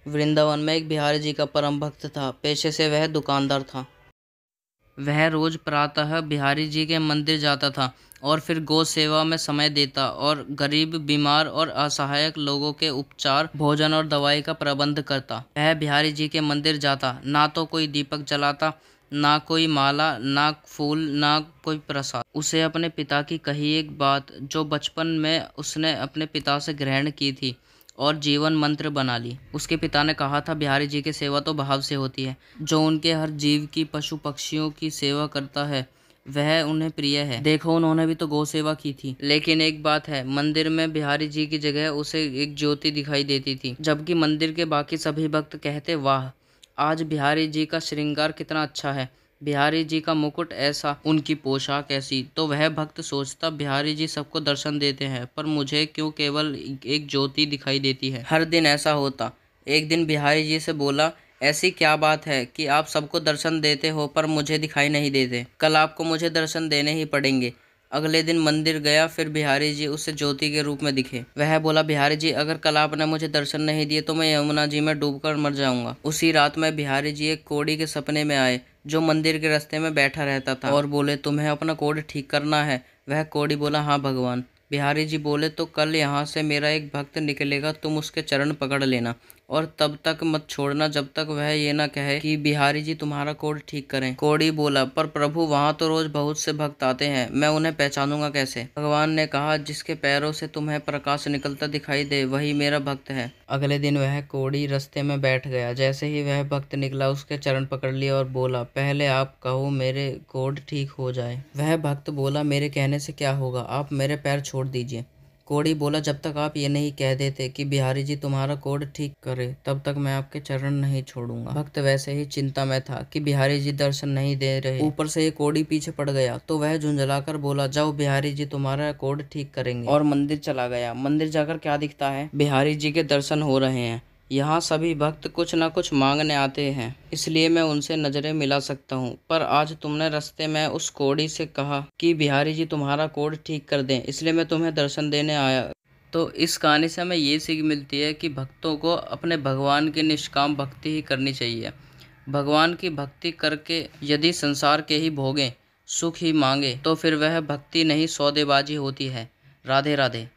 वृंदावन में एक बिहारी जी का परम भक्त था। पेशे से वह दुकानदार था। वह रोज प्रातः बिहारी जी के मंदिर जाता था और फिर गौ सेवा में समय देता और गरीब, बीमार और असहायक लोगों के उपचार, भोजन और दवाई का प्रबंध करता। वह बिहारी जी के मंदिर जाता, ना तो कोई दीपक जलाता, ना कोई माला, ना फूल, ना कोई प्रसाद। उसे अपने पिता की कही एक बात, जो बचपन में उसने अपने पिता से ग्रहण की थी और जीवन मंत्र बना ली। उसके पिता ने कहा था, बिहारी जी की सेवा तो भाव से होती है। जो उनके हर जीव की, पशु पक्षियों की सेवा करता है वह उन्हें प्रिय है। देखो, उन्होंने भी तो गौ सेवा की थी। लेकिन एक बात है, मंदिर में बिहारी जी की जगह उसे एक ज्योति दिखाई देती थी, जबकि मंदिर के बाकी सभी भक्त कहते, वाह, आज बिहारी जी का श्रृंगार कितना अच्छा है, बिहारी जी का मुकुट ऐसा, उनकी पोशाक ऐसी। तो वह भक्त सोचता, बिहारी जी सबको दर्शन देते हैं, पर मुझे क्यों केवल एक ज्योति दिखाई देती है। हर दिन ऐसा होता। एक दिन बिहारी जी से बोला, ऐसी क्या बात है कि आप सबको दर्शन देते हो पर मुझे दिखाई नहीं देते? कल आपको मुझे दर्शन देने ही पड़ेंगे। अगले दिन मंदिर गया, फिर बिहारी जी उसे ज्योति के रूप में दिखे। वह बोला, बिहारी जी, अगर कल आपने मुझे दर्शन नहीं दिए तो मैं यमुना जी में डूबकर मर जाऊंगा। उसी रात में बिहारी जी एक कोढ़ी के सपने में आए, जो मंदिर के रास्ते में बैठा रहता था, और बोले, तुम्हें अपना कोढ़ ठीक करना है? वह कोढ़ी बोला, हाँ भगवान। बिहारी जी बोले, तो कल यहाँ से मेरा एक भक्त निकलेगा, तुम उसके चरण पकड़ लेना और तब तक मत छोड़ना जब तक वह ये ना कहे कि बिहारी जी तुम्हारा कोढ़ ठीक करें। कोढ़ी बोला, पर प्रभु, वहाँ तो रोज बहुत से भक्त आते हैं, मैं उन्हें पहचानूंगा कैसे? भगवान ने कहा, जिसके पैरों से तुम्हें प्रकाश निकलता दिखाई दे वही मेरा भक्त है। अगले दिन वह कोढ़ी रास्ते में बैठ गया। जैसे ही वह भक्त निकला, उसके चरण पकड़ लिए और बोला, पहले आप कहो मेरे कोढ़ ठीक हो जाए। वह भक्त बोला, मेरे कहने से क्या होगा, आप मेरे पैर छोड़ दीजिए। कोढ़ी बोला, जब तक आप ये नहीं कह देते कि बिहारी जी तुम्हारा कोढ़ ठीक करे, तब तक मैं आपके चरण नहीं छोड़ूंगा। भक्त वैसे ही चिंता में था कि बिहारी जी दर्शन नहीं दे रहे, ऊपर से ये कोढ़ी पीछे पड़ गया, तो वह झुंझलाकर बोला, जाओ, बिहारी जी तुम्हारा कोढ़ ठीक करेंगे। और मंदिर चला गया। मंदिर जाकर क्या दिखता है, बिहारी जी के दर्शन हो रहे हैं। यहाँ सभी भक्त कुछ न कुछ मांगने आते हैं, इसलिए मैं उनसे नजरें मिला सकता हूँ। पर आज तुमने रास्ते में उस कोढ़ी से कहा कि बिहारी जी तुम्हारा कोढ़ ठीक कर दें, इसलिए मैं तुम्हें दर्शन देने आया। तो इस कहानी से हमें ये सीख मिलती है कि भक्तों को अपने भगवान की निष्काम भक्ति ही करनी चाहिए। भगवान की भक्ति करके यदि संसार के ही भोगें, सुख ही मांगे, तो फिर वह भक्ति नहीं, सौदेबाजी होती है। राधे राधे।